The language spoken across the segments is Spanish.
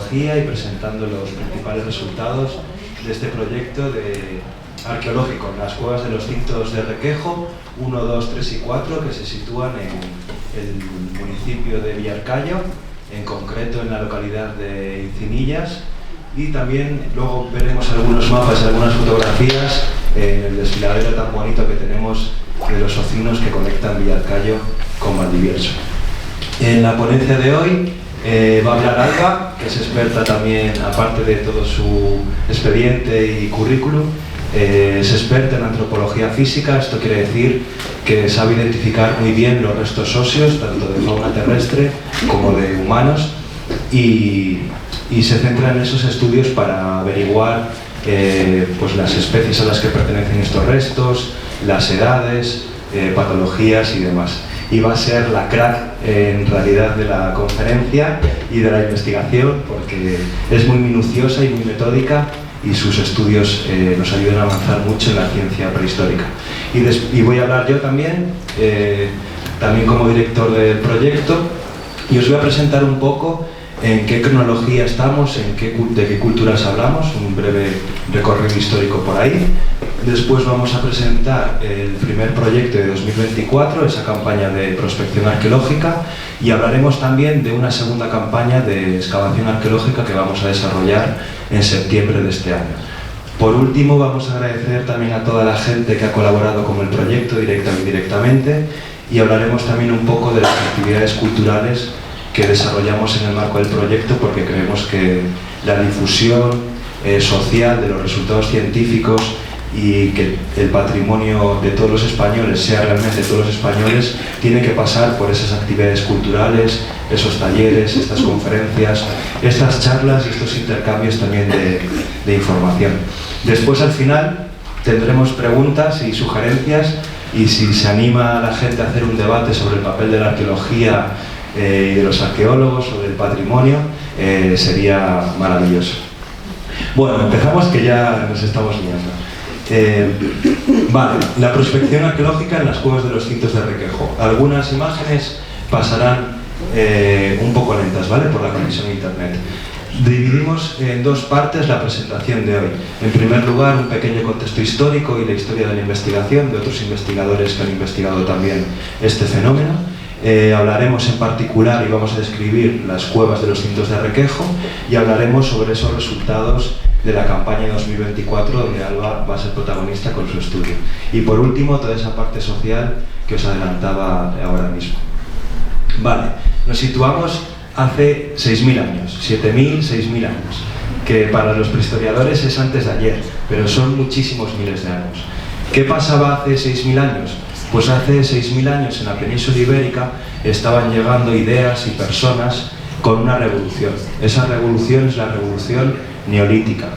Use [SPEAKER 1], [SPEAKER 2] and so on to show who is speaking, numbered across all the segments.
[SPEAKER 1] arqueología y presentando los principales resultados de este proyecto arqueológico en las cuevas de los Cintos de Requejo 1, 2, 3 y 4, que se sitúan en el municipio de Villarcayo, en concreto en la localidad de Incinillas, y también luego veremos algunos mapas y algunas fotografías en el desfiladero tan bonito que tenemos de los ocinos que conectan Villarcayo con Valdivieso. En la ponencia de hoy va a hablar Alba, que es experta también, aparte de todo su expediente y currículum, es experta en antropología física. Esto quiere decir que sabe identificar muy bien los restos óseos, tanto de fauna terrestre como de humanos, y se centra en esos estudios para averiguar pues las especies a las que pertenecen estos restos, las edades, patologías y demás. Y va a ser la crack en realidad de la conferencia y de la investigación, porque es muy minuciosa y muy metódica, y sus estudios nos ayudan a avanzar mucho en la ciencia prehistórica. Y voy a hablar yo también como director del proyecto, y os voy a presentar un poco en qué cronología estamos, de qué culturas hablamos, un breve recorrido histórico por ahí. Después vamos a presentar el primer proyecto de 2024, esa campaña de prospección arqueológica, y hablaremos también de una segunda campaña de excavación arqueológica que vamos a desarrollar en septiembre de este año. Por último, vamos a agradecer también a toda la gente que ha colaborado con el proyecto, directa o indirectamente, y hablaremos también un poco de las actividades culturales que desarrollamos en el marco del proyecto, porque creemos que la difusión social de los resultados científicos y que el patrimonio de todos los españoles sea realmente de todos los españoles tiene que pasar por esas actividades culturales, esos talleres, estas conferencias, estas charlas y estos intercambios también de información. Después, al final, tendremos preguntas y sugerencias, y si se anima a la gente a hacer un debate sobre el papel de la arqueología y de los arqueólogos o del patrimonio, sería maravilloso. Bueno, empezamos, que ya nos estamos liando. Vale, la prospección arqueológica en las cuevas de los Cintos de Requejo. Algunas imágenes pasarán un poco lentas, ¿vale?, por la conexión a internet. Dividimos en dos partes la presentación de hoy. En primer lugar, un pequeño contexto histórico y la historia de la investigación de otros investigadores que han investigado también este fenómeno. Hablaremos en particular y vamos a describir las cuevas de los Cintos de Requejo, y hablaremos sobre esos resultados de la campaña 2024, donde Alba va a ser protagonista con su estudio. Y por último, toda esa parte social que os adelantaba ahora mismo. Vale, nos situamos hace 6.000 años, 7.000, 6.000 años, que para los prehistoriadores es antes de ayer, pero son muchísimos miles de años. ¿Qué pasaba hace 6.000 años? Pues hace 6.000 años en la península ibérica estaban llegando ideas y personas con una revolución. Esa revolución es la revolución neolítica.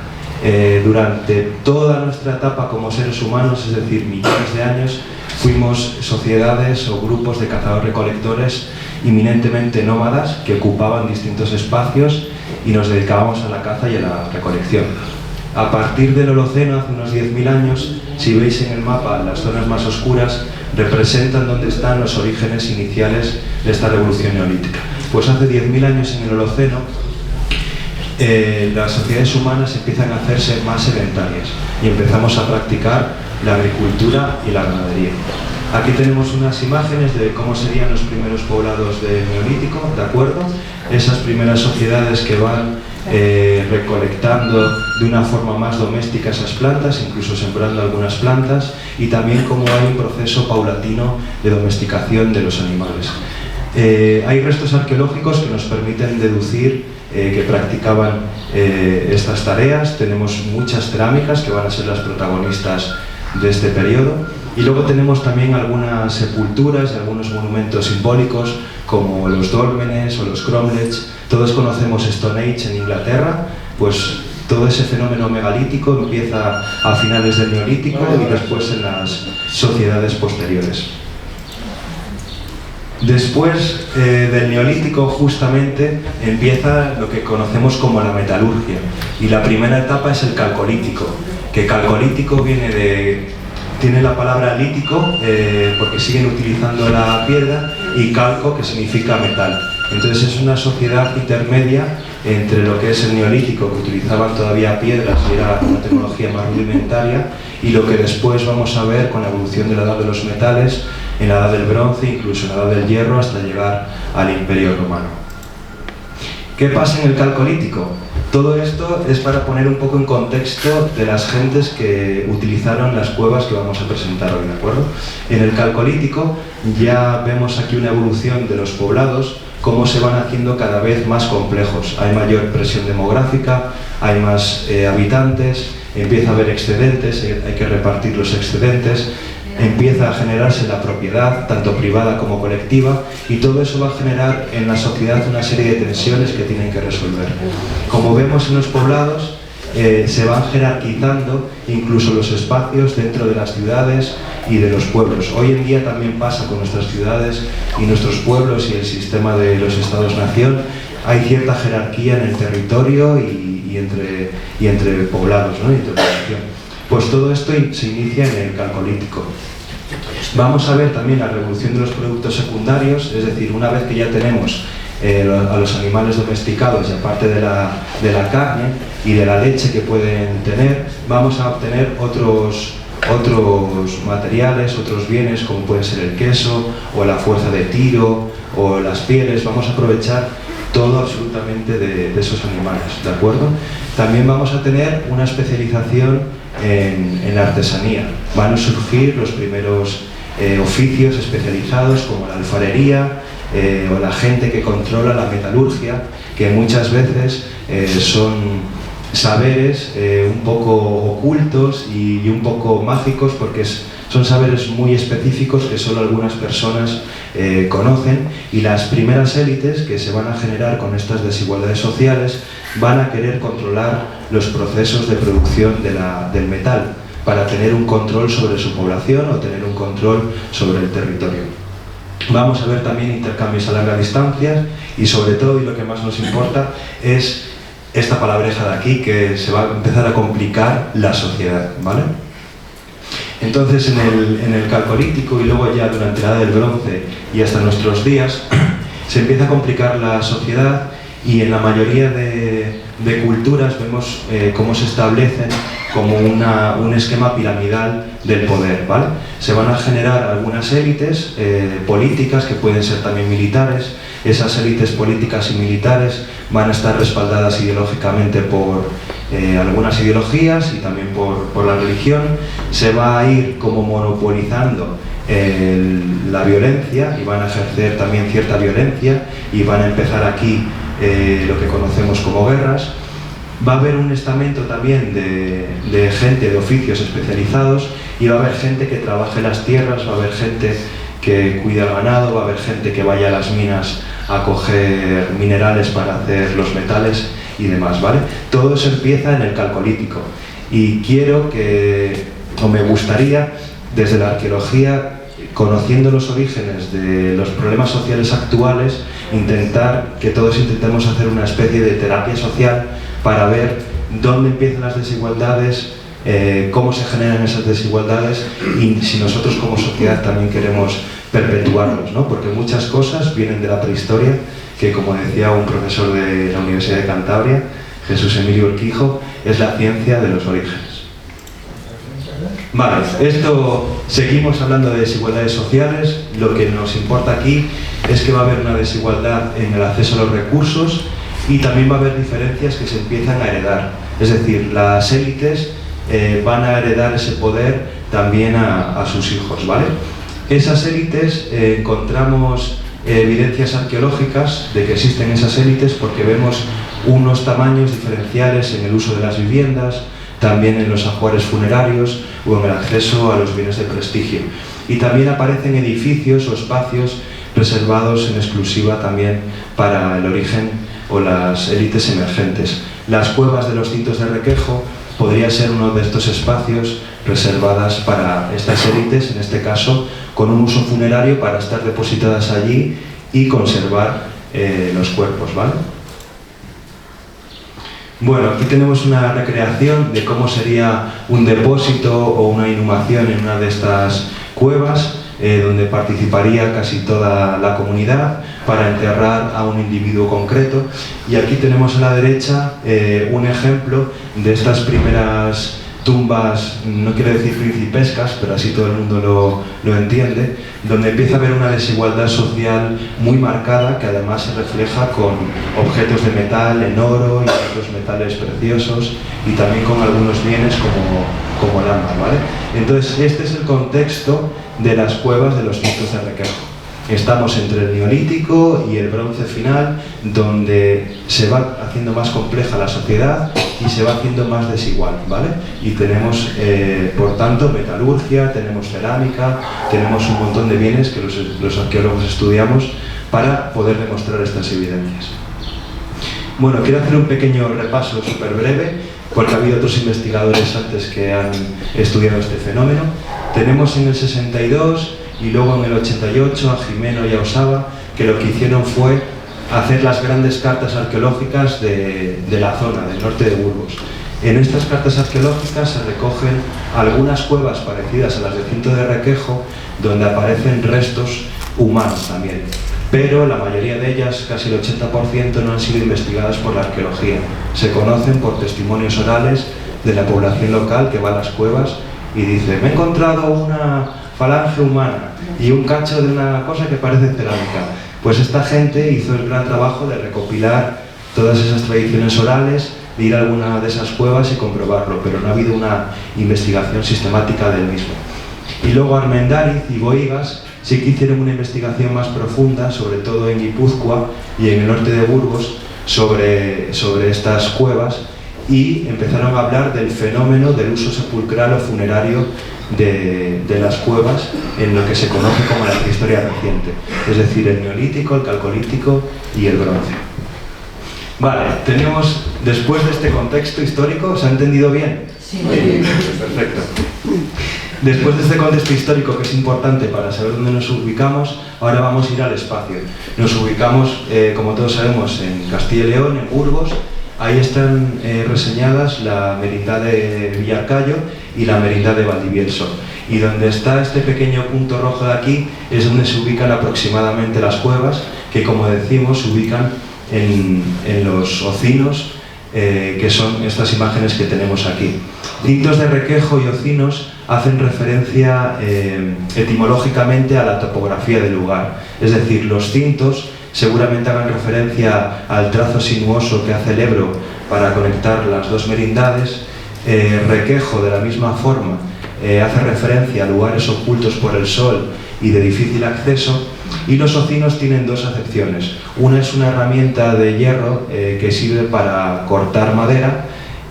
[SPEAKER 1] Durante toda nuestra etapa como seres humanos, es decir, millones de años, fuimos sociedades o grupos de cazadores-recolectores eminentemente nómadas que ocupaban distintos espacios y nos dedicábamos a la caza y a la recolección. A partir del Holoceno, hace unos 10.000 años, si veis en el mapa las zonas más oscuras, representan dónde están los orígenes iniciales de esta revolución neolítica. Pues hace 10.000 años en el Holoceno, las sociedades humanas empiezan a hacerse más sedentarias y empezamos a practicar la agricultura y la ganadería. Aquí tenemos unas imágenes de cómo serían los primeros poblados del Neolítico, ¿de acuerdo? Esas primeras sociedades que van recolectando de una forma más doméstica esas plantas, incluso sembrando algunas plantas, y también cómo hay un proceso paulatino de domesticación de los animales. Hay restos arqueológicos que nos permiten deducir que practicaban estas tareas. Tenemos muchas cerámicas que van a ser las protagonistas de este periodo, y luego tenemos también algunas sepulturas y algunos monumentos simbólicos como los dólmenes o los cromlechs. Todos conocemos Stone Age en Inglaterra, pues todo ese fenómeno megalítico empieza a finales del Neolítico y después en las sociedades posteriores. Después del Neolítico, justamente, empieza lo que conocemos como la metalurgia, y la primera etapa es el Calcolítico, que Calcolítico tiene la palabra lítico porque siguen utilizando la piedra, y calco, que significa metal. Entonces es una sociedad intermedia entre lo que es el neolítico, que utilizaban todavía piedras y era una tecnología más rudimentaria, y lo que después vamos a ver con la evolución de la edad de los metales, en la edad del bronce, incluso en la edad del hierro, hasta llegar al Imperio Romano. ¿Qué pasa en el Calcolítico? Todo esto es para poner un poco en contexto de las gentes que utilizaron las cuevas que vamos a presentar hoy, ¿de acuerdo? En el Calcolítico ya vemos aquí una evolución de los poblados, cómo se van haciendo cada vez más complejos. Hay mayor presión demográfica, hay más habitantes, empieza a haber excedentes, hay que repartir los excedentes, empieza a generarse la propiedad, tanto privada como colectiva, y todo eso va a generar en la sociedad una serie de tensiones que tienen que resolver. Como vemos en los poblados, se van jerarquizando incluso los espacios dentro de las ciudades y de los pueblos. Hoy en día también pasa con nuestras ciudades y nuestros pueblos y el sistema de los estados-nación. Hay cierta jerarquía en el territorio y entre poblados, ¿no? Y entre población. Pues todo esto se inicia en el Calcolítico. Vamos a ver también la revolución de los productos secundarios, es decir, una vez que ya tenemos a los animales domesticados, y aparte de la carne y de la leche que pueden tener, vamos a obtener otros materiales, otros bienes, como pueden ser el queso, o la fuerza de tiro, o las pieles. Vamos a aprovechar todo absolutamente de esos animales, ¿de acuerdo? También vamos a tener una especialización en la artesanía. Van a surgir los primeros oficios especializados, como la alfarería, o la gente que controla la metalurgia, que muchas veces son saberes un poco ocultos y un poco mágicos, porque son saberes muy específicos que solo algunas personas conocen, y las primeras élites que se van a generar con estas desigualdades sociales van a querer controlar los procesos de producción del metal para tener un control sobre su población o tener un control sobre el territorio. Vamos a ver también intercambios a larga distancia y sobre todo, y lo que más nos importa, es esta palabreja de aquí, que se va a empezar a complicar la sociedad, ¿vale? Entonces en el Calcolítico y luego ya durante la Edad del Bronce y hasta nuestros días se empieza a complicar la sociedad, y en la mayoría de culturas vemos cómo se establecen como un esquema piramidal del poder, ¿vale? Se van a generar algunas élites políticas, que pueden ser también militares. Esas élites políticas y militares van a estar respaldadas ideológicamente por algunas ideologías y también por la religión. Se va a ir como monopolizando la violencia, y van a ejercer también cierta violencia, y van a empezar aquí lo que conocemos como guerras. Va a haber un estamento también de gente de oficios especializados, y va a haber gente que trabaje las tierras, va a haber gente que cuida el ganado, va a haber gente que vaya a las minas a coger minerales para hacer los metales y demás, ¿vale? Todo eso empieza en el Calcolítico, y me gustaría, desde la arqueología, conociendo los orígenes de los problemas sociales actuales, intentar que todos intentemos hacer una especie de terapia social para ver dónde empiezan las desigualdades, cómo se generan esas desigualdades, y si nosotros como sociedad también queremos perpetuarlos, ¿no? Porque muchas cosas vienen de la prehistoria, que, como decía un profesor de la Universidad de Cantabria, Jesús Emilio Urquijo, es la ciencia de los orígenes. Vale, seguimos hablando de desigualdades sociales. Lo que nos importa aquí es que va a haber una desigualdad en el acceso a los recursos, y también va a haber diferencias que se empiezan a heredar. Es decir, las élites van a heredar ese poder también a sus hijos, ¿vale? Esas élites, encontramos evidencias arqueológicas de que existen esas élites, porque vemos unos tamaños diferenciales en el uso de las viviendas, también en los ajuares funerarios o en el acceso a los bienes de prestigio. Y también aparecen edificios o espacios reservados en exclusiva también para el origen o las élites emergentes. Las cuevas de los Cintos de Requejo podría ser uno de estos espacios reservadas para estas élites, en este caso con un uso funerario, para estar depositadas allí y conservar los cuerpos, ¿vale? Bueno, aquí tenemos una recreación de cómo sería un depósito o una inhumación en una de estas cuevas. donde participaría casi toda la comunidad para enterrar a un individuo concreto. Y aquí tenemos a la derecha un ejemplo de estas primeras tumbas, no quiero decir principescas, pero así todo el mundo lo entiende, donde empieza a haber una desigualdad social muy marcada, que además se refleja con objetos de metal en oro y otros metales preciosos, y también con algunos bienes como el ámbar, ¿vale? Entonces este es el contexto de las cuevas de los cintos de Requejo. Estamos entre el Neolítico y el Bronce final, donde se va haciendo más compleja la sociedad y se va haciendo más desigual, ¿vale? Y tenemos, por tanto, metalurgia, tenemos cerámica, tenemos un montón de bienes que los arqueólogos estudiamos para poder demostrar estas evidencias. Bueno, quiero hacer un pequeño repaso súper breve, porque ha habido otros investigadores antes que han estudiado este fenómeno. Tenemos en el 62 y luego en el 88 a Jimeno y a Osaba, que lo que hicieron fue hacer las grandes cartas arqueológicas de la zona, del norte de Burgos. En estas cartas arqueológicas se recogen algunas cuevas parecidas a las de Cinto de Requejo, donde aparecen restos humanos también. Pero la mayoría de ellas, casi el 80%, no han sido investigadas por la arqueología. Se conocen por testimonios orales de la población local que va a las cuevas y dice: me he encontrado una falange humana y un cacho de una cosa que parece cerámica. Pues esta gente hizo el gran trabajo de recopilar todas esas tradiciones orales, de ir a alguna de esas cuevas y comprobarlo, pero no ha habido una investigación sistemática del mismo. Y luego Armendáriz y Bohigas sí que hicieron una investigación más profunda, sobre todo en Guipúzcoa y en el norte de Burgos, sobre estas cuevas, y empezaron a hablar del fenómeno del uso sepulcral o funerario de las cuevas en lo que se conoce como la prehistoria reciente, es decir, el Neolítico, el Calcolítico y el Bronce. Vale, tenemos, después de este contexto histórico, ¿se ha entendido bien?
[SPEAKER 2] Sí, muy bien.
[SPEAKER 1] Perfecto. Después de este contexto histórico, que es importante para saber dónde nos ubicamos, ahora vamos a ir al espacio. Nos ubicamos, como todos sabemos, en Castilla y León, en Burgos. Ahí están reseñadas la merindad de Villarcayo y la merindad de Valdivielso. Y donde está este pequeño punto rojo de aquí es donde se ubican aproximadamente las cuevas, que, como decimos, se ubican en los ocinos, que son estas imágenes que tenemos aquí. Cintos de Requejo y ocinos hacen referencia etimológicamente a la topografía del lugar. Es decir, los cintos seguramente hagan referencia al trazo sinuoso que hace el Ebro para conectar las dos merindades. Requejo, de la misma forma, hace referencia a lugares ocultos por el sol y de difícil acceso. Y los ocinos tienen dos acepciones. Una es una herramienta de hierro que sirve para cortar madera,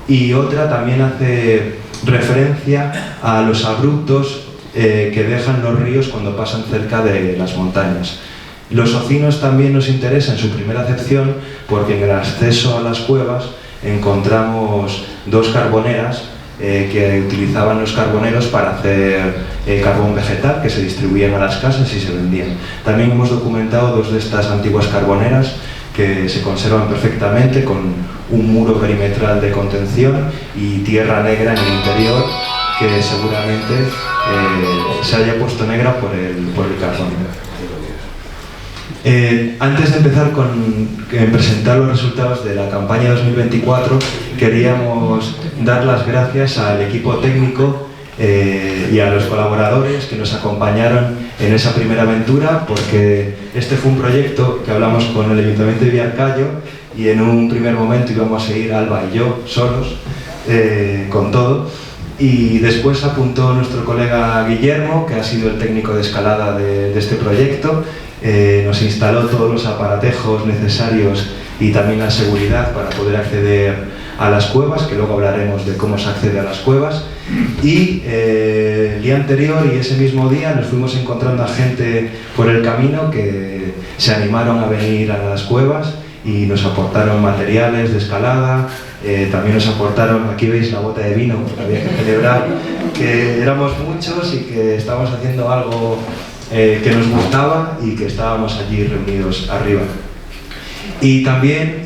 [SPEAKER 1] y otra también hace referencia a los abruptos que dejan los ríos cuando pasan cerca de las montañas. Los ocinos también nos interesan en su primera acepción porque en el acceso a las cuevas encontramos dos carboneras que utilizaban los carboneros para hacer carbón vegetal, que se distribuían a las casas y se vendían. También hemos documentado dos de estas antiguas carboneras que se conservan perfectamente, con un muro perimetral de contención y tierra negra en el interior, que seguramente se haya puesto negra por el carbón. Antes de empezar con presentar los resultados de la campaña 2024, queríamos dar las gracias al equipo técnico y a los colaboradores que nos acompañaron en esa primera aventura, porque este fue un proyecto que hablamos con el Ayuntamiento de Villarcayo, y en un primer momento íbamos a ir Alba y yo solos con todo, y después apuntó nuestro colega Guillermo, que ha sido el técnico de escalada de este proyecto. Nos instaló todos los aparatejos necesarios y también la seguridad para poder acceder a las cuevas, que luego hablaremos de cómo se accede a las cuevas. Y el día anterior y ese mismo día nos fuimos encontrando a gente por el camino que se animaron a venir a las cuevas y nos aportaron materiales de escalada. También nos aportaron, aquí veis la bota de vino, porque había que celebrar que éramos muchos y que estábamos haciendo algo que nos gustaba y que estábamos allí reunidos arriba. Y también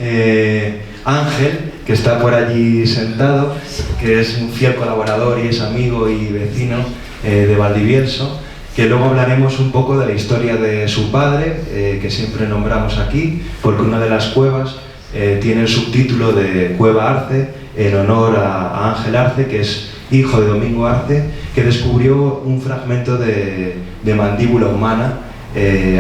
[SPEAKER 1] Ángel, que está por allí sentado, que es un fiel colaborador y es amigo y vecino de Valdivielso, que luego hablaremos un poco de la historia de su padre, que siempre nombramos aquí, porque una de las cuevas tiene el subtítulo de Cueva Arce, en honor a Ángel Arce, que es hijo de Domingo Arce, que descubrió un fragmento de mandíbula humana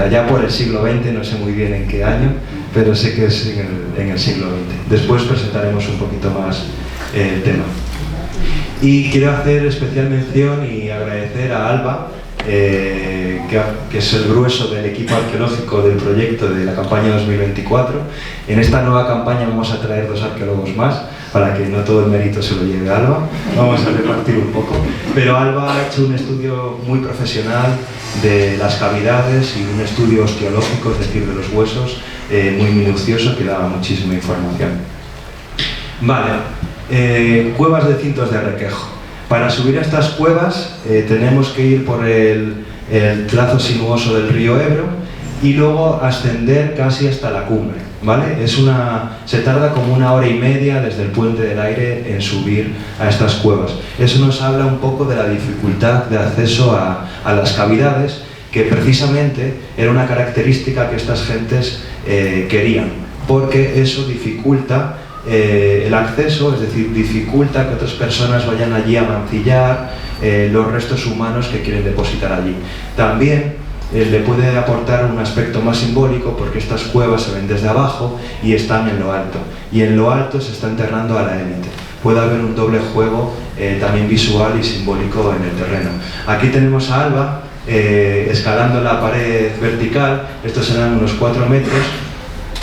[SPEAKER 1] allá por el siglo XX, no sé muy bien en qué año, pero sé que es en el siglo XX. Después presentaremos un poquito más el tema. Y quiero hacer especial mención y agradecer a Alba, que es el grueso del equipo arqueológico del proyecto de la campaña 2024. En esta nueva campaña vamos a traer 2 arqueólogos más, para que no todo el mérito se lo lleve Alba. Vamos a repartir un poco. Pero Alba ha hecho un estudio muy profesional de las cavidades y un estudio osteológico, es decir, de los huesos, muy minucioso, que daba muchísima información. Vale, cuevas de Cintos de Requejo. Para subir a estas cuevas tenemos que ir por el trazo sinuoso del río Ebro y luego ascender casi hasta la cumbre, ¿vale? Se tarda como 1 hora y media desde el Puente del Aire en subir a estas cuevas. Eso nos habla un poco de la dificultad de acceso a las cavidades, que precisamente era una característica que estas gentes querían, porque eso dificulta el acceso, es decir, dificulta que otras personas vayan allí a mancillar los restos humanos que quieren depositar allí. También le puede aportar un aspecto más simbólico, porque estas cuevas se ven desde abajo y están en lo alto, y en lo alto se está enterrando a la élite. Puede haber un doble juego también visual y simbólico en el terreno. Aquí tenemos a Alba escalando la pared vertical. Estos serán unos 4 metros,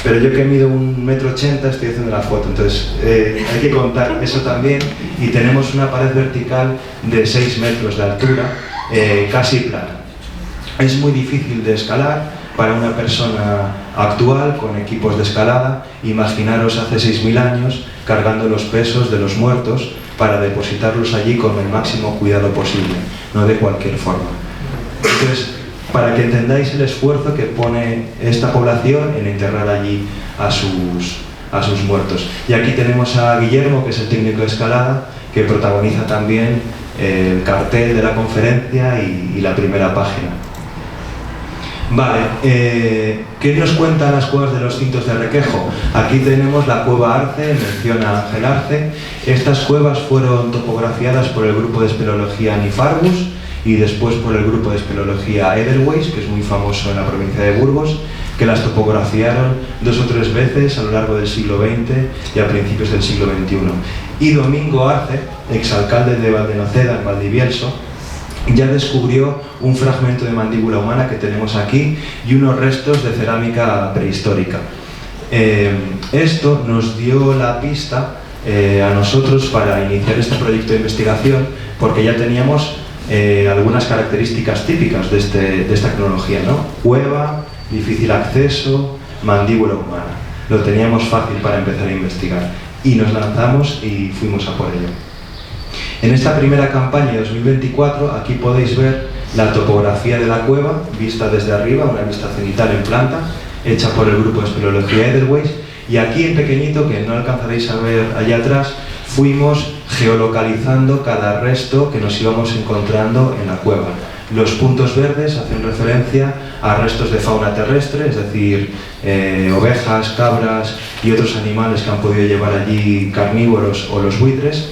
[SPEAKER 1] pero yo que mido 1,80 m estoy haciendo la foto, entonces hay que contar eso también. Y tenemos una pared vertical de 6 metros de altura, casi plana. Es muy difícil de escalar para una persona actual con equipos de escalada. Imaginaros hace 6.000 años cargando los pesos de los muertos para depositarlos allí con el máximo cuidado posible, no de cualquier forma. Entonces, para que entendáis el esfuerzo que pone esta población en enterrar allí a sus muertos. Y aquí tenemos a Guillermo, que es el técnico de escalada, que protagoniza también el cartel de la conferencia y la primera página. Vale, ¿qué nos cuentan las cuevas de los Cintos de Requejo? Aquí tenemos la cueva Arce, menciona Ángel Arce. Estas cuevas fueron topografiadas por el grupo de espeleología Nifarbus y después por el grupo de espeleología Edelweiss, que es muy famoso en la provincia de Burgos, que las topografiaron 2 o 3 veces a lo largo del siglo XX y a principios del siglo XXI. Y Domingo Arce, exalcalde de Valdenoceda, en Valdivielso, ya descubrió un fragmento de mandíbula humana que tenemos aquí y unos restos de cerámica prehistórica. Esto nos dio la pista a nosotros para iniciar este proyecto de investigación, porque ya teníamos algunas características típicas de esta cronología, ¿no? Cueva, difícil acceso, mandíbula humana. Lo teníamos fácil para empezar a investigar y nos lanzamos y fuimos a por ello. En esta primera campaña de 2024, aquí podéis ver la topografía de la cueva, vista desde arriba, una vista cenital en planta, hecha por el grupo de espeleología Edelweiss, y aquí en pequeñito, que no alcanzaréis a ver allá atrás, fuimos geolocalizando cada resto que nos íbamos encontrando en la cueva. Los puntos verdes hacen referencia a restos de fauna terrestre, es decir, ovejas, cabras y otros animales que han podido llevar allí carnívoros o los buitres.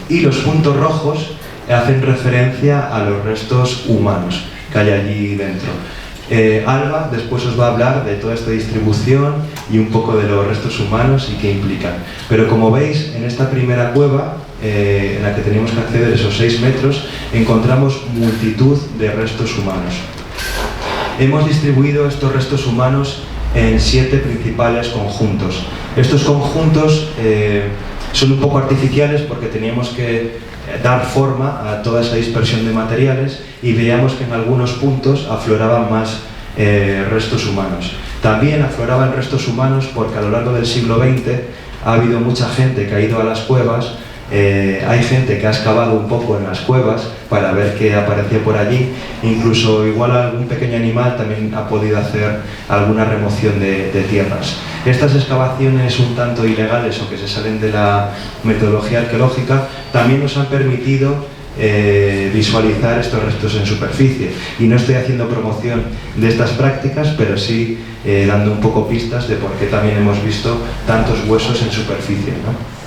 [SPEAKER 1] Y los puntos rojos hacen referencia a los restos humanos que hay allí dentro. Alba después os va a hablar de toda esta distribución y un poco de los restos humanos y qué implican. Pero como veis, en esta primera cueva, en la que teníamos que acceder esos 6 metros, encontramos multitud de restos humanos. Hemos distribuido estos restos humanos en 7 principales conjuntos. Estos conjuntos son un poco artificiales porque teníamos que dar forma a toda esa dispersión de materiales y veíamos que en algunos puntos afloraban más restos humanos. También afloraban restos humanos porque a lo largo del siglo XX ha habido mucha gente que ha ido a las cuevas. Hay gente que ha excavado un poco en las cuevas para ver qué aparecía por allí. Incluso igual algún pequeño animal también ha podido hacer alguna remoción de tierras. Estas excavaciones un tanto ilegales o que se salen de la metodología arqueológica también nos han permitido visualizar estos restos en superficie. Y no estoy haciendo promoción de estas prácticas, pero sí dando un poco pistas de por qué también hemos visto tantos huesos en superficie, ¿no?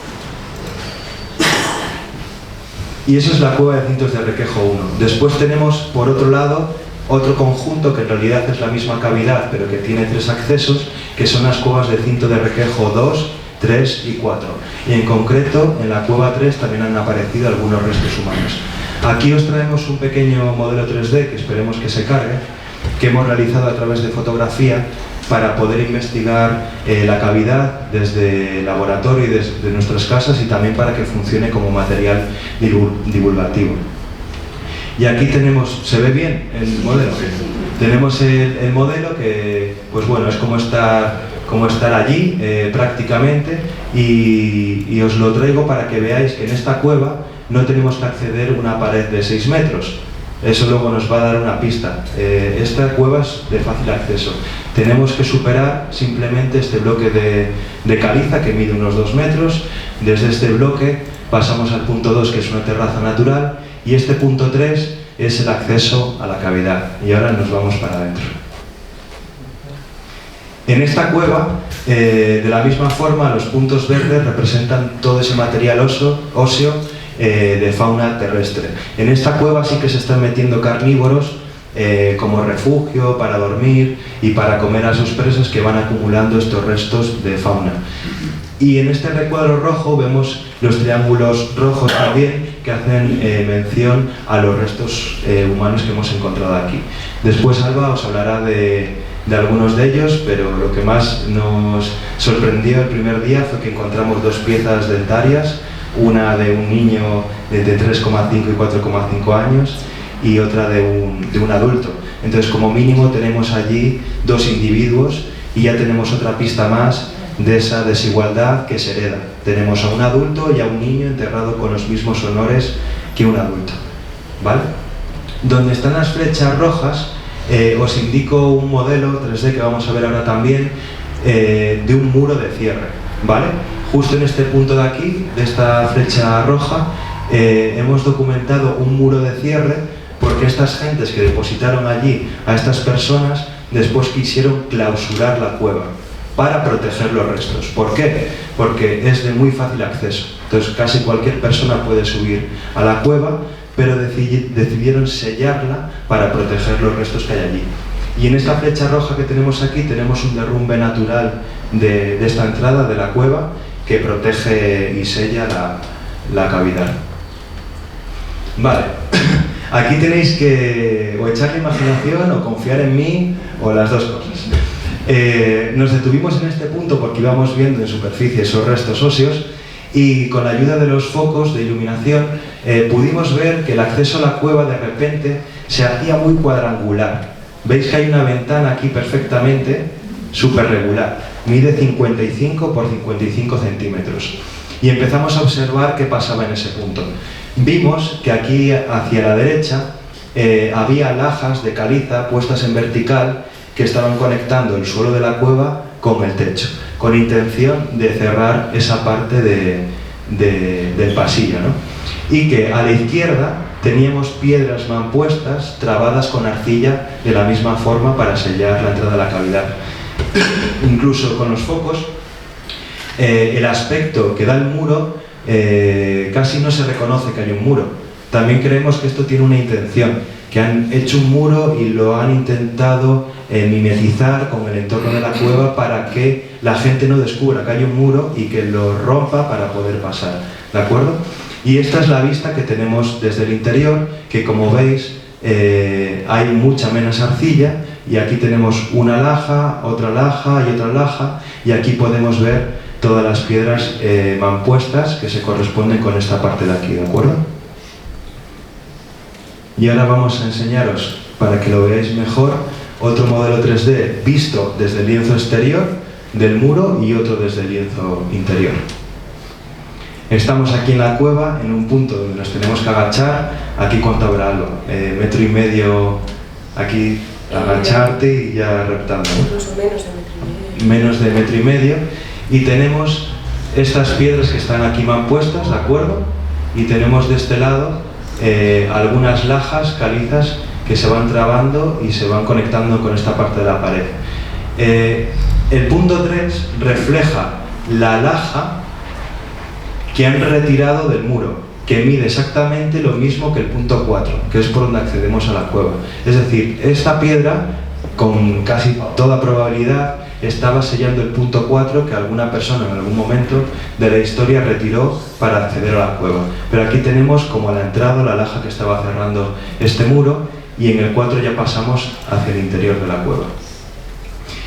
[SPEAKER 1] Y esa es la cueva de Cintos de Requejo 1. Después tenemos, por otro lado, otro conjunto que en realidad es la misma cavidad, pero que tiene 3 accesos, que son las cuevas de Cinto de Requejo 2, 3 y 4. Y en concreto, en la cueva 3 también han aparecido algunos restos humanos. Aquí os traemos un pequeño modelo 3D, que esperemos que se cargue, que hemos realizado a través de fotografía para poder investigar la cavidad desde el laboratorio y desde nuestras casas, y también para que funcione como material divulgativo. Y aquí tenemos, ¿se ve bien el modelo? Tenemos el modelo que, pues bueno, es como estar allí prácticamente, y os lo traigo para que veáis que en esta cueva no tenemos que acceder a una pared de 6 metros. Eso luego nos va a dar una pista. Esta cueva es de fácil acceso. Tenemos que superar simplemente este bloque de caliza que mide unos 2 metros. Desde este bloque pasamos al punto 2, que es una terraza natural, y este punto 3 es el acceso a la cavidad. Y ahora nos vamos para adentro. En esta cueva, de la misma forma, los puntos verdes representan todo ese material óseo de fauna terrestre. En esta cueva sí que se están metiendo carnívoros como refugio, para dormir y para comer a sus presas, que van acumulando estos restos de fauna. Y en este recuadro rojo vemos los triángulos rojos también, que hacen mención a los restos humanos que hemos encontrado aquí. Después Alba os hablará de algunos de ellos, pero lo que más nos sorprendió el primer día fue que encontramos 2 piezas dentarias, una de un niño de 3,5 y 4,5 años y otra de un adulto. Entonces, como mínimo tenemos allí 2 individuos, y ya tenemos otra pista más de esa desigualdad que se hereda. Tenemos a un adulto y a un niño enterrado con los mismos honores que un adulto, ¿vale? Donde están las flechas rojas, os indico un modelo 3D que vamos a ver ahora también, de un muro de cierre, ¿vale? Justo en este punto de aquí, de esta flecha roja, hemos documentado un muro de cierre, porque estas gentes que depositaron allí a estas personas después quisieron clausurar la cueva para proteger los restos. ¿Por qué? Porque es de muy fácil acceso. Entonces casi cualquier persona puede subir a la cueva, pero decidieron sellarla para proteger los restos que hay allí. Y en esta flecha roja que tenemos aquí tenemos un derrumbe natural de esta entrada de la cueva, que protege y sella la cavidad. Vale, aquí tenéis que o echar la imaginación o confiar en mí, o las dos cosas. Nos detuvimos en este punto porque íbamos viendo en superficie esos restos óseos, y con la ayuda de los focos de iluminación pudimos ver que el acceso a la cueva de repente se hacía muy cuadrangular. Veis que hay una ventana aquí perfectamente súper regular, mide 55 por 55 centímetros. Y empezamos a observar qué pasaba en ese punto. Vimos que aquí hacia la derecha había lajas de caliza puestas en vertical, que estaban conectando el suelo de la cueva con el techo, con intención de cerrar esa parte del pasillo, ¿no? Y que a la izquierda teníamos piedras mampuestas trabadas con arcilla de la misma forma para sellar la entrada a la cavidad. Incluso con los focos, el aspecto que da el muro casi no se reconoce que hay un muro. También creemos que esto tiene una intención, que han hecho un muro y lo han intentado mimetizar con el entorno de la cueva para que la gente no descubra que hay un muro y que lo rompa para poder pasar, ¿de acuerdo? Y esta es la vista que tenemos desde el interior, que como veis hay mucha menos arcilla, y aquí tenemos una laja, otra laja y otra laja, y aquí podemos ver todas las piedras mampuestas que se corresponden con esta parte de aquí, ¿de acuerdo? Y ahora vamos a enseñaros, para que lo veáis mejor, otro modelo 3D visto desde el lienzo exterior del muro y otro desde el lienzo interior. Estamos aquí en la cueva, en un punto donde nos tenemos que agachar. Aquí cuánto habrá algo, 1,5 metros aquí, agacharte y ya reptando, ¿no?
[SPEAKER 2] Incluso menos de 1,5 metros.
[SPEAKER 1] Menos de 1,5 metros. Y tenemos estas piedras que están aquí mampuestas, ¿de acuerdo? Y tenemos de este lado algunas lajas calizas que se van trabando y se van conectando con esta parte de la pared. El punto 3 refleja la laja que han retirado del muro, que mide exactamente lo mismo que el punto 4, que es por donde accedemos a la cueva. Es decir, esta piedra, con casi toda probabilidad, estaba sellando el punto 4 que alguna persona en algún momento de la historia retiró para acceder a la cueva. Pero aquí tenemos como la entrada, la laja que estaba cerrando este muro, y en el 4 ya pasamos hacia el interior de la cueva.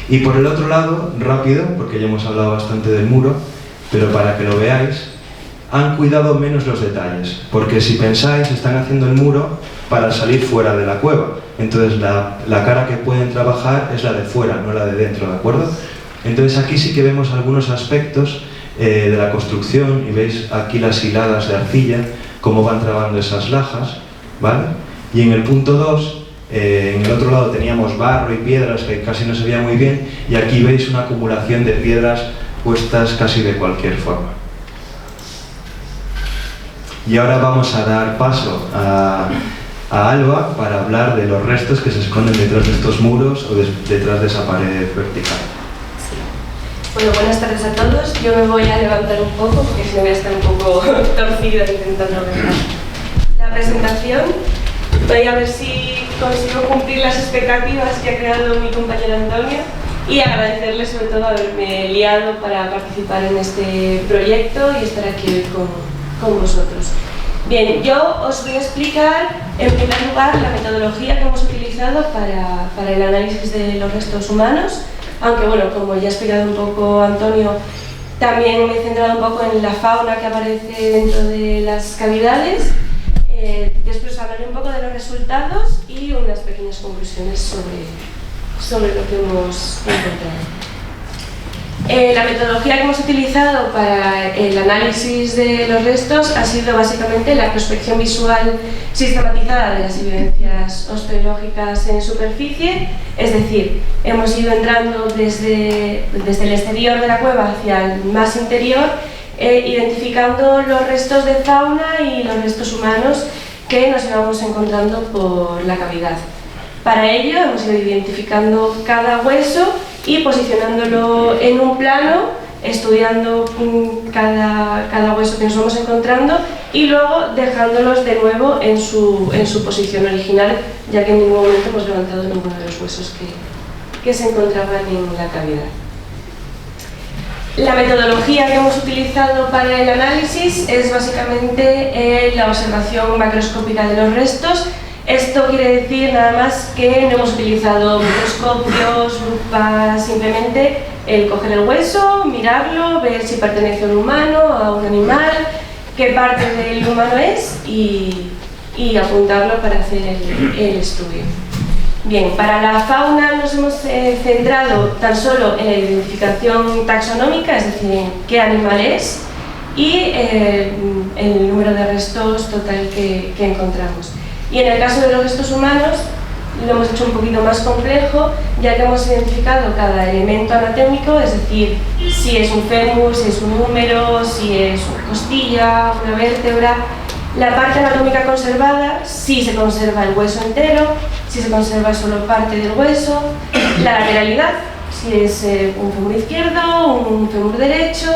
[SPEAKER 1] Y por el otro lado, rápido, porque ya hemos hablado bastante del muro, pero para que lo veáis, han cuidado menos los detalles, porque si pensáis, están haciendo el muro para salir fuera de la cueva. Entonces la cara que pueden trabajar es la de fuera, no la de dentro, ¿de acuerdo? Entonces aquí sí que vemos algunos aspectos de la construcción, y veis aquí las hiladas de arcilla, cómo van trabando esas lajas, ¿vale? Y en el punto 2, en el otro lado teníamos barro y piedras que casi no se veía muy bien, y aquí veis una acumulación de piedras puestas casi de cualquier forma. Y ahora vamos a dar paso a Alba para hablar de los restos que se esconden detrás de estos muros o detrás de esa pared vertical.
[SPEAKER 2] Sí. Bueno, buenas tardes a todos. Yo me voy a levantar un poco porque si no voy a estar un poco torcida intentando hablar. La presentación, voy a ver si consigo cumplir las expectativas que ha creado mi compañero Antonio, y agradecerle sobre todo haberme liado para participar en este proyecto y estar aquí hoy con vosotros. Bien, yo os voy a explicar en primer lugar la metodología que hemos utilizado para el análisis de los restos humanos, aunque bueno, como ya ha explicado un poco Antonio, también me he centrado un poco en la fauna que aparece dentro de las cavidades. Después hablaré un poco de los resultados y unas pequeñas conclusiones sobre lo que hemos encontrado. La metodología que hemos utilizado para el análisis de los restos ha sido básicamente la prospección visual sistematizada de las evidencias osteológicas en superficie, es decir, hemos ido entrando desde el exterior de la cueva hacia el más interior, identificando los restos de fauna y los restos humanos que nos íbamos encontrando por la cavidad. Para ello hemos ido identificando cada hueso y posicionándolo en un plano, estudiando cada hueso que nos vamos encontrando y luego dejándolos de nuevo en su posición original, ya que en ningún momento hemos levantado ninguno de los huesos que se encontraban en la cavidad. La metodología que hemos utilizado para el análisis es básicamente la observación macroscópica de los restos. Esto quiere decir nada más que no hemos utilizado microscopios, lupas, simplemente el coger el hueso, mirarlo, ver si pertenece a un humano, a un animal, qué parte del humano es y apuntarlo para hacer el estudio. Bien, para la fauna nos hemos centrado tan solo en la identificación taxonómica, es decir, en qué animal es, y el número de restos total que encontramos. Y en el caso de los restos humanos lo hemos hecho un poquito más complejo, ya que hemos identificado cada elemento anatómico, es decir, si es un fémur, si es un húmero, si es una costilla, una vértebra, la parte anatómica conservada, si se conserva el hueso entero, si se conserva solo parte del hueso, la lateralidad, si es un fémur izquierdo, un fémur derecho,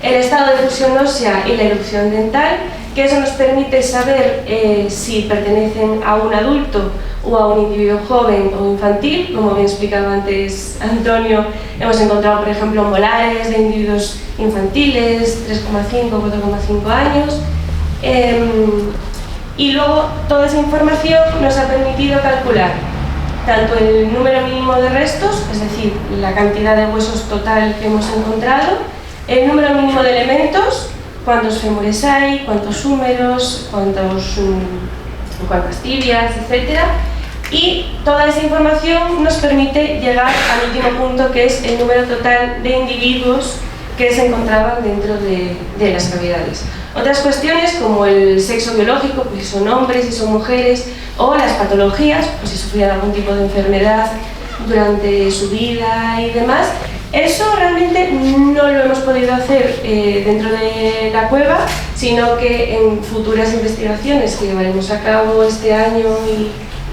[SPEAKER 2] el estado de fusión ósea y la erupción dental, que eso nos permite saber si pertenecen a un adulto o a un individuo joven o infantil. Como bien explicaba antes Antonio, hemos encontrado, por ejemplo, molares de individuos infantiles, 3,5 o 4,5 años. Y luego toda esa información nos ha permitido calcular tanto el número mínimo de restos, es decir, la cantidad de huesos total que hemos encontrado, el número mínimo de elementos, cuántos fémures hay, cuántos húmeros, cuántas tibias, etc. Y toda esa información nos permite llegar al último punto, que es el número total de individuos que se encontraban dentro de las cavidades. Otras cuestiones como el sexo biológico, pues si son hombres, si son mujeres, o las patologías, pues si sufrían algún tipo de enfermedad durante su vida y demás, Eso realmente no lo hemos podido hacer dentro de la cueva, sino que en futuras investigaciones que llevaremos a cabo este año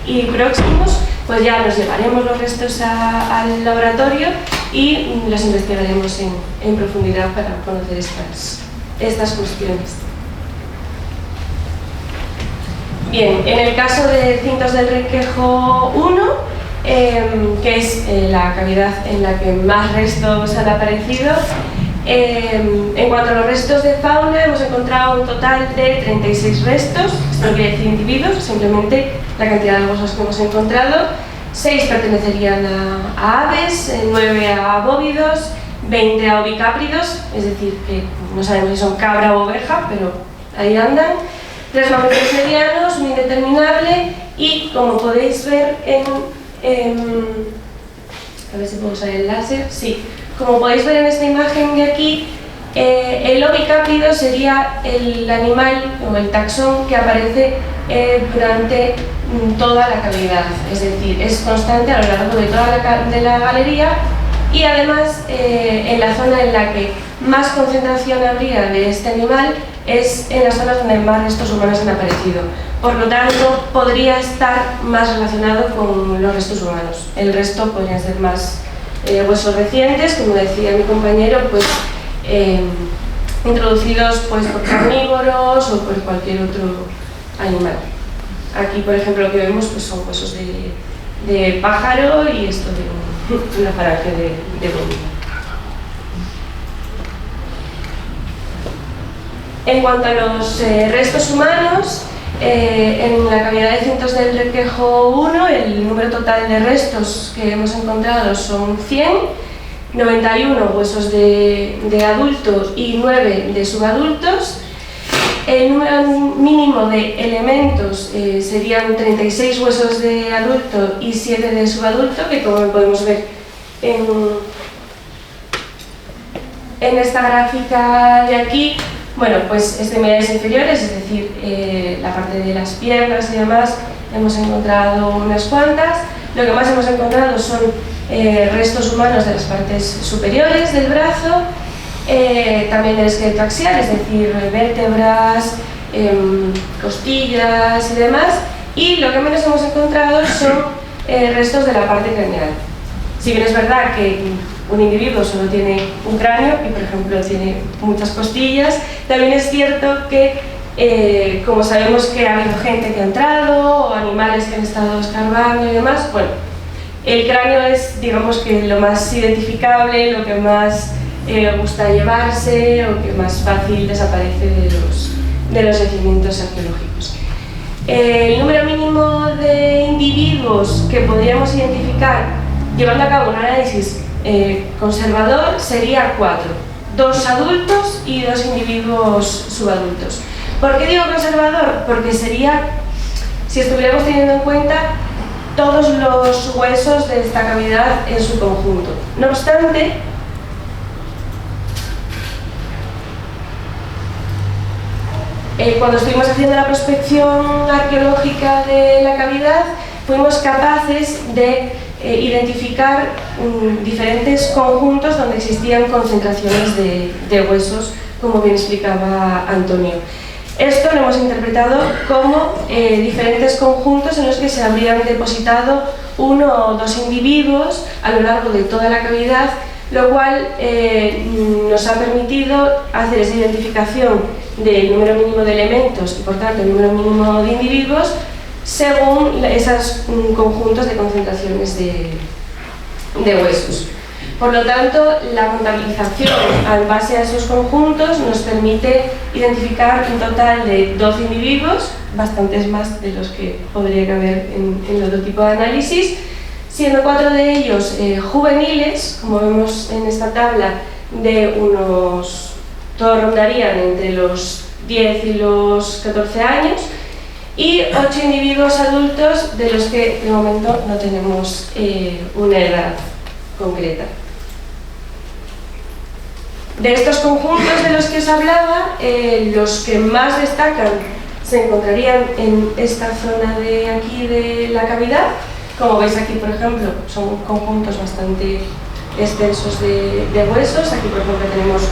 [SPEAKER 2] y próximos, pues ya nos llevaremos los restos al laboratorio y los investigaremos en profundidad para conocer estas cuestiones. Bien, en el caso de Cintos del Requejo 1, que es la cavidad en la que más restos han aparecido, en cuanto a los restos de fauna, hemos encontrado un total de 36 restos, esto no quiere decir individuos, simplemente la cantidad de huesos que hemos encontrado. 6 pertenecerían a aves, 9 a bóvidos, 20 a ovicápridos, es decir, que no sabemos si son cabra o oveja, pero ahí andan. 3 mamíferos medianos, un indeterminable, y como podéis ver a ver si puedo usar el láser, sí. Como podéis ver en esta imagen de aquí, el ovicáprido sería el animal o el taxón que aparece durante toda la cavidad, es decir, es constante a lo largo de toda la galería y además en la zona en la que más concentración habría de este animal es en las zonas donde más restos humanos han aparecido. Por lo tanto, podría estar más relacionado con los restos humanos. El resto podrían ser más huesos recientes, como decía mi compañero, pues introducidos pues, por carnívoros o por cualquier otro animal. Aquí, por ejemplo, lo que vemos pues, son huesos de pájaro y esto de una falange de bovino. En cuanto a los restos humanos, en la cavidad de Cintos del Requejo 1, el número total de restos que hemos encontrado son 100, 91 huesos de adultos y 9 de subadultos. El número mínimo de elementos serían 36 huesos de adulto y 7 de subadulto, que como podemos ver en esta gráfica de aquí, bueno, pues extremidades inferiores, es decir, la parte de las piernas y demás, hemos encontrado unas cuantas. Lo que más hemos encontrado son restos humanos de las partes superiores del brazo, también del esqueleto axial, es decir, vértebras, costillas y demás. Y lo que menos hemos encontrado son restos de la parte craneal. Si bien es verdad que un individuo solo tiene un cráneo y, por ejemplo, tiene muchas costillas, también es cierto que, como sabemos que ha habido gente que ha entrado o animales que han estado escarbando y demás, bueno, el cráneo es, digamos, que lo más identificable, lo que más gusta llevarse o que más fácil desaparece de los yacimientos arqueológicos. El número mínimo de individuos que podríamos identificar llevando a cabo un análisis conservador sería 4, 2 adultos y 2 individuos subadultos. ¿Por qué digo conservador? Porque sería, si estuviéramos teniendo en cuenta todos los huesos de esta cavidad en su conjunto. No obstante, cuando estuvimos haciendo la prospección arqueológica de la cavidad, fuimos capaces de identificar diferentes conjuntos donde existían concentraciones de huesos, como bien explicaba Antonio. Esto lo hemos interpretado como diferentes conjuntos en los que se habrían depositado 1 o 2 individuos a lo largo de toda la cavidad, lo cual nos ha permitido hacer esa identificación del número mínimo de elementos y por tanto el número mínimo de individuos según esos conjuntos de concentraciones de huesos. Por lo tanto, la contabilización en base a esos conjuntos nos permite identificar un total de 12 individuos, bastantes más de los que podría caber en el otro tipo de análisis, siendo 4 de ellos juveniles, como vemos en esta tabla, todos rondarían entre los 10 y los 14 años, y 8 individuos adultos de los que de momento no tenemos una edad concreta. De estos conjuntos de los que os hablaba, los que más destacan se encontrarían en esta zona de aquí de la cavidad. Como veis aquí, por ejemplo, son conjuntos bastante extensos de huesos. Aquí, por ejemplo, tenemos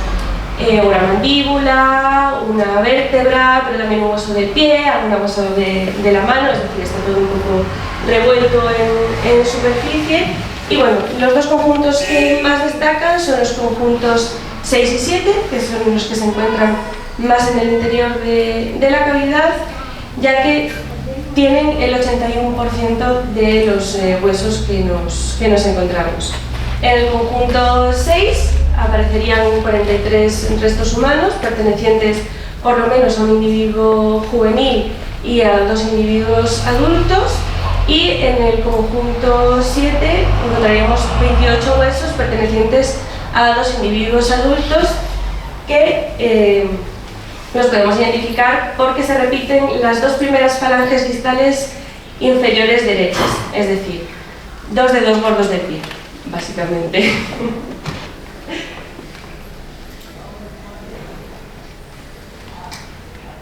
[SPEAKER 2] una mandíbula, una vértebra, pero también un hueso del pie, algún hueso de la mano, es decir, está todo un poco revuelto en superficie. Y bueno, los dos conjuntos que más destacan son los conjuntos 6 y 7, que son los que se encuentran más en el interior de la cavidad, ya que tienen el 81% de los huesos que nos encontramos. En el conjunto 6 aparecerían 43 restos humanos pertenecientes por lo menos a un individuo juvenil y a 2 individuos adultos, y en el conjunto 7 encontraríamos 28 huesos pertenecientes a 2 individuos adultos que los podemos identificar porque se repiten las 2 primeras falanges distales inferiores derechas, es decir, 2 dedos gordos del pie, básicamente.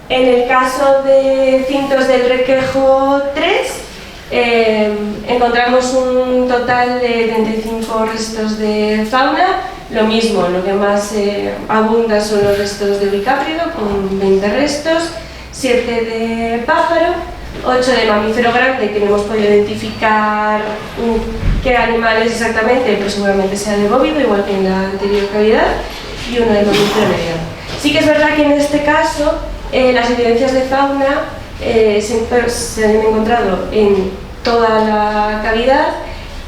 [SPEAKER 2] En el caso de cintos del requejo 3, encontramos un total de 35 restos de fauna. Lo mismo, lo que más abunda son los restos de bicáprido, con 20 restos, 7 de pájaro, 8 de mamífero grande, que no hemos podido identificar qué animal es exactamente, pero seguramente sea de bóvido, igual que en la anterior cavidad, y 1 de mamífero mediano. Sí que es verdad que en este caso las evidencias de fauna se han encontrado en toda la cavidad,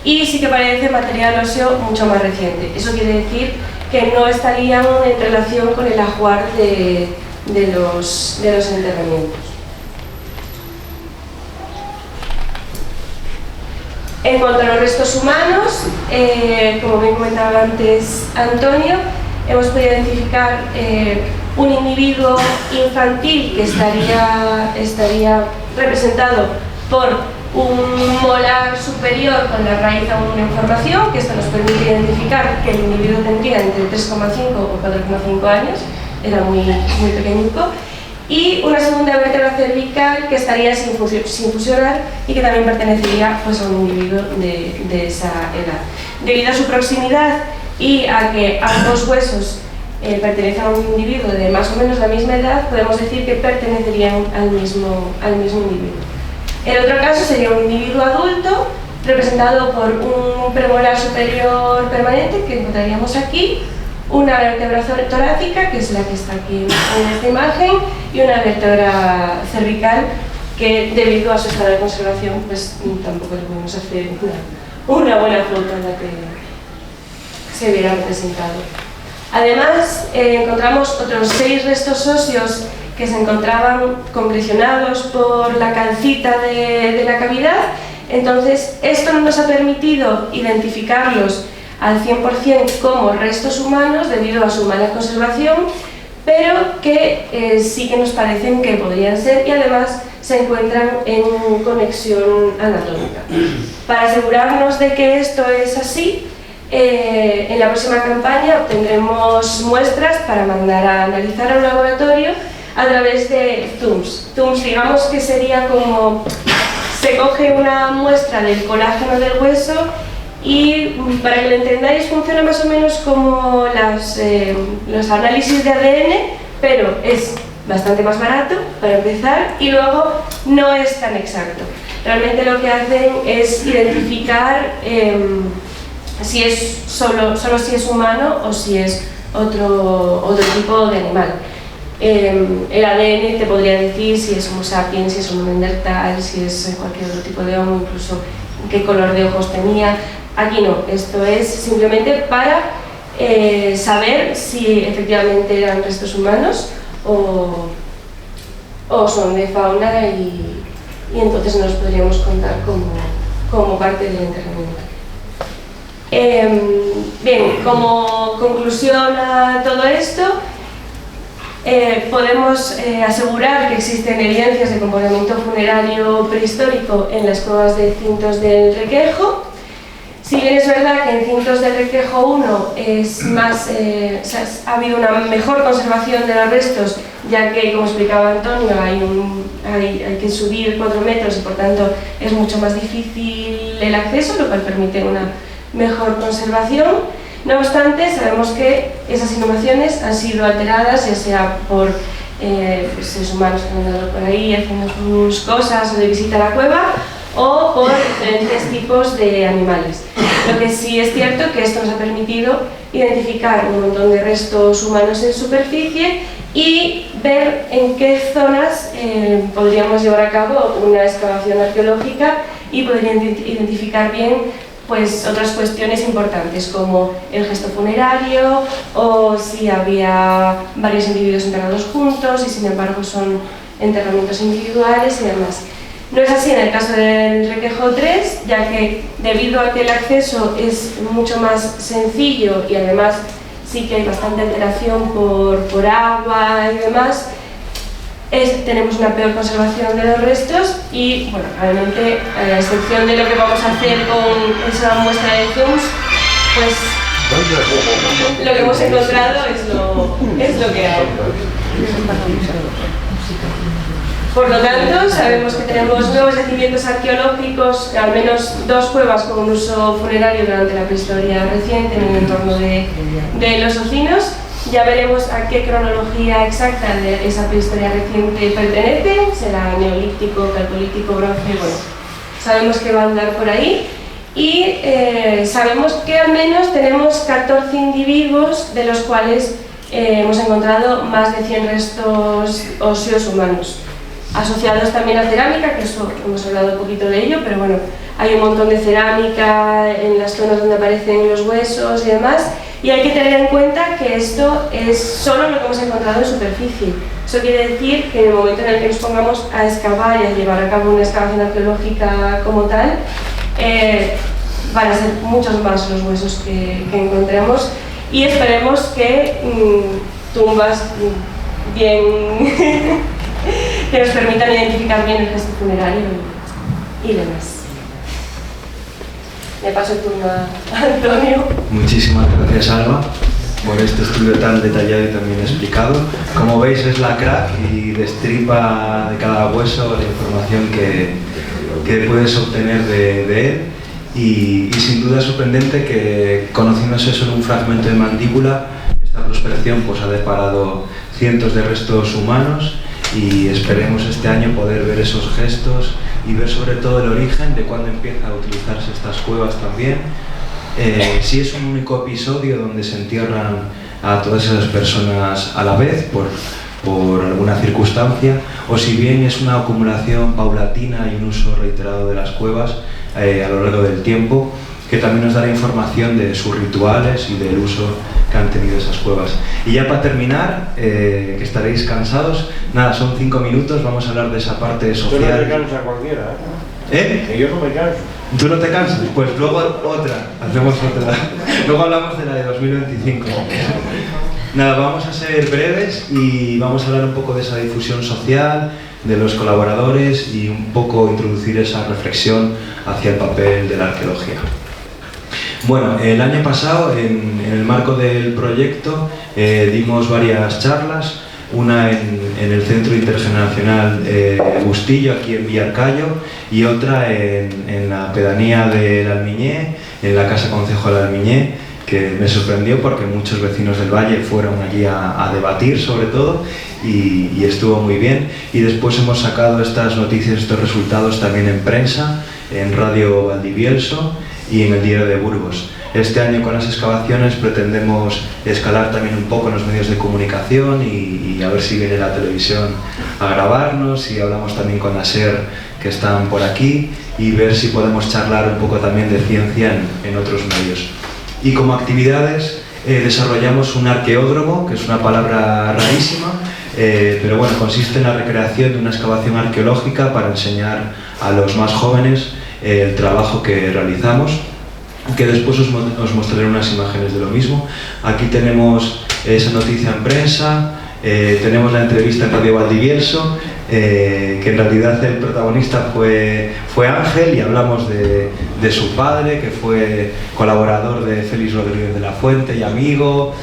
[SPEAKER 2] y sí que parece material óseo mucho más reciente. Eso quiere decir que no estarían en relación con el ajuar de los enterramientos. En cuanto a los restos humanos, como bien comentaba antes Antonio, hemos podido identificar un individuo infantil que estaría representado por un molar superior con la raíz aún en formación, que esto nos permite identificar que el individuo tendría entre 3,5 o 4,5 años, era muy pequeñico, y una segunda vértebra cervical que estaría sin fusionar y que también pertenecería pues, a un individuo de esa edad. Debido a su proximidad y a que ambos huesos pertenecen a un individuo de más o menos la misma edad, podemos decir que pertenecerían al mismo individuo. El otro caso sería un individuo adulto representado por un premolar superior permanente que encontraríamos aquí, una vértebra torácica, que es la que está aquí en esta imagen, y una vértebra cervical que, debido a su estado de conservación, pues tampoco le podemos hacer una buena foto en la que se viera representado. Además, encontramos otros 6 restos óseos que se encontraban compresionados por la calcita de la cavidad. Entonces, esto no nos ha permitido identificarlos al 100% como restos humanos debido a su mala conservación, pero que sí que nos parecen que podrían ser, y además se encuentran en conexión anatómica. Para asegurarnos de que esto es así, en la próxima campaña obtendremos muestras para mandar a analizar a un laboratorio a través de zooms. Zooms, digamos que sería como se coge una muestra del colágeno del hueso y, para que lo entendáis, funciona más o menos como los análisis de ADN, pero es bastante más barato para empezar y luego no es tan exacto. Realmente lo que hacen es identificar si es solo si es humano o si es otro tipo de animal. El ADN te podría decir si es Homo sapiens, si es Homo neandertal, si es cualquier otro tipo de Homo, incluso qué color de ojos tenía. Aquí no, esto es simplemente para saber si efectivamente eran restos humanos o son de fauna, y entonces nos podríamos contar como parte del enterramiento. Bien, como conclusión a todo esto, podemos asegurar que existen evidencias de comportamiento funerario prehistórico en las cuevas de cintos del Requejo. Si bien es verdad que en cintos del Requejo 1 ha habido una mejor conservación de los restos, ya que, como explicaba Antonio, hay que subir 4 metros y por tanto es mucho más difícil el acceso, lo cual permite una mejor conservación. No obstante, sabemos que esas inhumaciones han sido alteradas, ya sea por seres humanos que han andado por ahí haciendo sus cosas o de visita a la cueva, o por diferentes tipos de animales. Lo que sí es cierto que esto nos ha permitido identificar un montón de restos humanos en superficie y ver en qué zonas podríamos llevar a cabo una excavación arqueológica y poder identificar bien pues otras cuestiones importantes como el gesto funerario o si había varios individuos enterrados juntos y sin embargo son enterramientos individuales y demás. No es así en el caso del Requejo 3, ya que debido a que el acceso es mucho más sencillo y además sí que hay bastante alteración por agua y demás, tenemos una peor conservación de los restos y, bueno, realmente, a excepción de lo que vamos a hacer con esa muestra de zooms, pues lo que hemos encontrado es lo que hay. Por lo tanto, sabemos que tenemos nuevos yacimientos arqueológicos, al menos 2 cuevas con un uso funerario durante la prehistoria reciente en el entorno de los Ocinos. Ya veremos a qué cronología exacta de esa prehistoria reciente pertenece, será neolítico, calcolítico, bronce, bueno, sabemos que va a andar por ahí y sabemos que al menos tenemos 14 individuos de los cuales hemos encontrado más de 100 restos óseos humanos, asociados también a cerámica, que eso hemos hablado un poquito de ello, pero bueno, hay un montón de cerámica en las zonas donde aparecen los huesos y demás. Y hay que tener en cuenta que esto es solo lo que hemos encontrado en superficie. Eso quiere decir que en el momento en el que nos pongamos a excavar y a llevar a cabo una excavación arqueológica como tal, van a ser muchos más los huesos que encontremos y esperemos que tumbas bien que nos permitan identificar bien el gesto funerario y demás. Le paso el turno a Antonio.
[SPEAKER 1] Muchísimas gracias, Alba, por este estudio tan detallado y también explicado. Como veis, es la crack y destripa de cada hueso la información que puedes obtener de él. Y sin duda es sorprendente que, conociéndose solo un fragmento de mandíbula, esta prospección pues, ha deparado cientos de restos humanos y esperemos este año poder ver esos gestos y ver sobre todo el origen de cuándo empieza a utilizarse estas cuevas también. Si es un único episodio donde se entierran a todas esas personas a la vez por alguna circunstancia, o si bien es una acumulación paulatina y un uso reiterado de las cuevas a lo largo del tiempo, que también nos dará información de sus rituales y del uso que han tenido esas cuevas. Y ya para terminar, que estaréis cansados, nada, son 5 minutos, vamos a hablar de esa parte social.
[SPEAKER 3] Tú no te cansas cualquiera,
[SPEAKER 1] Que
[SPEAKER 3] yo no me canso.
[SPEAKER 1] ¿Tú no te cansas? Pues luego hacemos otra. Luego hablamos de la de 2025. Nada, vamos a ser breves y vamos a hablar un poco de esa difusión social, de los colaboradores y un poco introducir esa reflexión hacia el papel de la arqueología. Bueno, el año pasado, en el marco del proyecto, dimos varias charlas, una en el Centro Intergeneracional Bustillo, aquí en Villarcayo, y otra en la pedanía del Almiñé, en la Casa Concejo del Almiñé, que me sorprendió porque muchos vecinos del Valle fueron allí a debatir sobre todo y estuvo muy bien. Y después hemos sacado estas noticias, estos resultados también en prensa, en Radio Valdivielso y en el Diario de Burgos. Este año con las excavaciones pretendemos escalar también un poco en los medios de comunicación y a ver si viene la televisión a grabarnos y hablamos también con la SER que están por aquí y ver si podemos charlar un poco también de ciencia en otros medios. Y como actividades desarrollamos un arqueódromo, que es una palabra rarísima, pero bueno, consiste en la recreación de una excavación arqueológica para enseñar a los más jóvenes el trabajo que realizamos, que después os mostraré unas imágenes de lo mismo. Aquí tenemos esa noticia en prensa, tenemos la entrevista en Radio Valdivielso, que en realidad el protagonista fue Ángel y hablamos de su padre, que fue colaborador de Félix Rodríguez de la Fuente y amigo,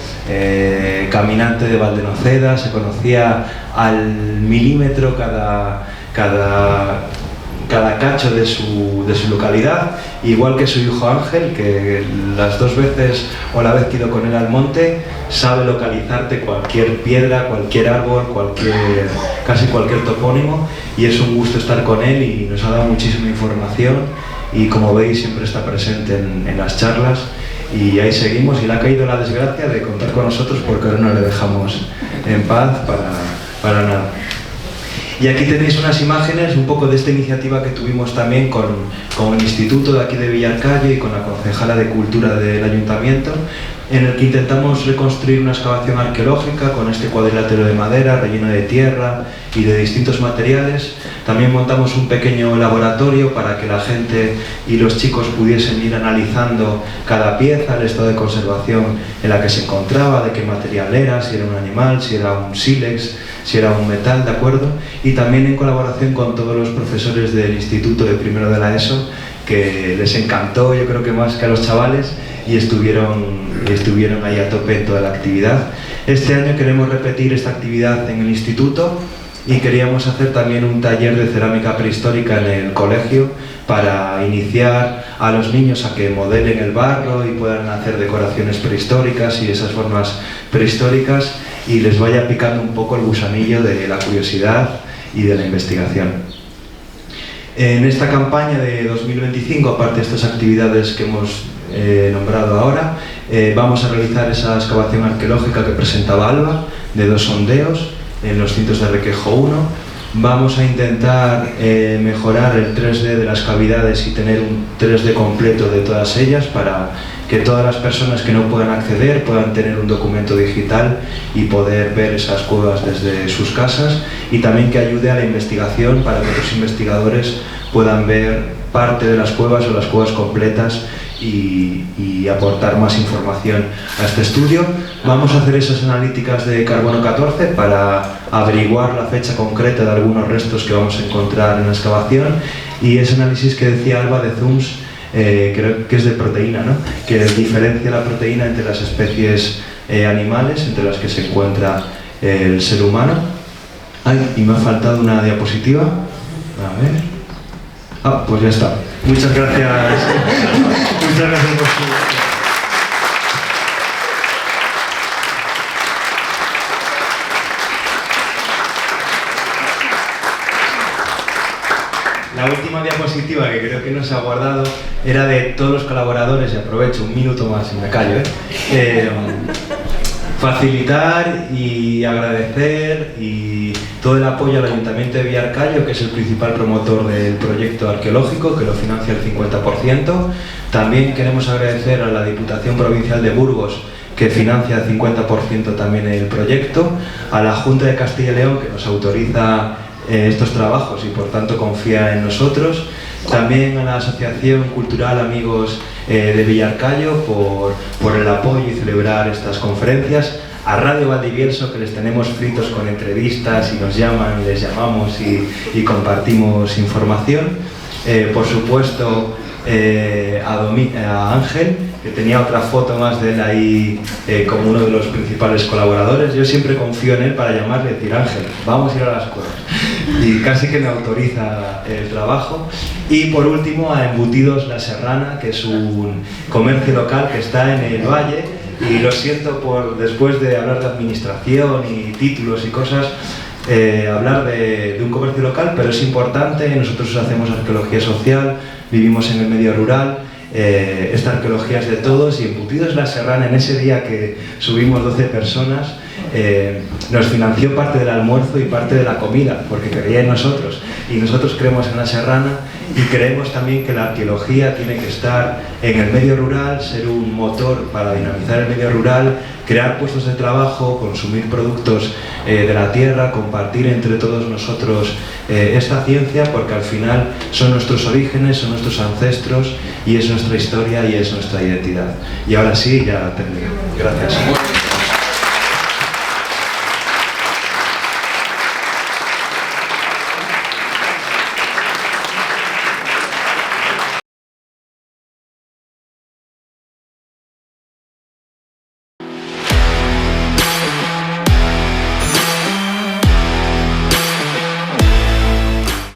[SPEAKER 1] caminante de Valdenoceda, se conocía al milímetro cada cada cacho de su localidad, igual que su hijo Ángel, que las 2 veces o la vez que he ido con él al monte, sabe localizarte cualquier piedra, cualquier árbol, casi cualquier topónimo, y es un gusto estar con él y nos ha dado muchísima información y, como veis, siempre está presente en las charlas. Y ahí seguimos, y le ha caído la desgracia de contar con nosotros porque ahora no le dejamos en paz para nada. Y aquí tenéis unas imágenes un poco de esta iniciativa que tuvimos también con el instituto de aquí de Villarcayo y con la concejala de Cultura del Ayuntamiento, en el que intentamos reconstruir una excavación arqueológica con este cuadrilátero de madera relleno de tierra y de distintos materiales. También montamos un pequeño laboratorio para que la gente y los chicos pudiesen ir analizando cada pieza, el estado de conservación en la que se encontraba, de qué material era, si era un animal, si era un sílex, si era un metal, ¿de acuerdo? Y también en colaboración con todos los profesores del instituto de primero de la ESO, que les encantó, yo creo que más que a los chavales, y estuvieron ahí a tope en toda la actividad. Este año queremos repetir esta actividad en el instituto y queríamos hacer también un taller de cerámica prehistórica en el colegio para iniciar a los niños a que modelen el barro y puedan hacer decoraciones prehistóricas y esas formas prehistóricas, y les vaya picando un poco el gusanillo de la curiosidad y de la investigación. En esta campaña de 2025, aparte de estas actividades que hemos nombrado ahora, vamos a realizar esa excavación arqueológica que presentaba Alba, de 2 sondeos en los cintos de Requejo 1. Vamos a intentar mejorar el 3D de las cavidades y tener un 3D completo de todas ellas para que todas las personas que no puedan acceder puedan tener un documento digital y poder ver esas cuevas desde sus casas, y también que ayude a la investigación para que los investigadores puedan ver parte de las cuevas o las cuevas completas y aportar más información a este estudio. Vamos a hacer esas analíticas de carbono 14 para averiguar la fecha concreta de algunos restos que vamos a encontrar en la excavación, y ese análisis que decía Alba de zooms, creo que es de proteína, ¿no? Que diferencia la proteína entre las especies animales, entre las que se encuentra el ser humano. Ay, y me ha faltado una diapositiva. A ver. Ah, pues ya está. Muchas gracias. Muchas gracias por su... La última diapositiva que creo que nos ha guardado era de todos los colaboradores, y aprovecho un minuto más y me callo, facilitar y agradecer y todo el apoyo al Ayuntamiento de Villarcayo, que es el principal promotor del proyecto arqueológico, que lo financia el 50%. También queremos agradecer a la Diputación Provincial de Burgos, que financia el 50% también el proyecto, a la Junta de Castilla y León, que nos autoriza estos trabajos y por tanto confía en nosotros, también a la Asociación Cultural Amigos de Villarcayo por el apoyo y celebrar estas conferencias, a Radio Valdivielso, que les tenemos fritos con entrevistas y nos llaman y les llamamos y compartimos información, por supuesto a Ángel, que tenía otra foto más de él ahí como uno de los principales colaboradores. Yo siempre confío en él para llamarle y decir: Ángel, vamos a ir a las cuevas, y casi que me autoriza el trabajo. Y por último a Embutidos La Serrana, que es un comercio local que está en el Valle, y lo siento por, después de hablar de administración y títulos y cosas, hablar de un comercio local, pero es importante. Nosotros hacemos arqueología social, vivimos en el medio rural, esta arqueología es de todos, y Embutidos La Serrana, en ese día que subimos 12 personas, nos financió parte del almuerzo y parte de la comida, porque creía en nosotros, y nosotros creemos en La Serrana, y creemos también que la arqueología tiene que estar en el medio rural, ser un motor para dinamizar el medio rural, crear puestos de trabajo, consumir productos de la tierra, compartir entre todos nosotros esta ciencia, porque al final son nuestros orígenes, son nuestros ancestros, y es nuestra historia y es nuestra identidad. Y ahora sí, ya termino. Gracias.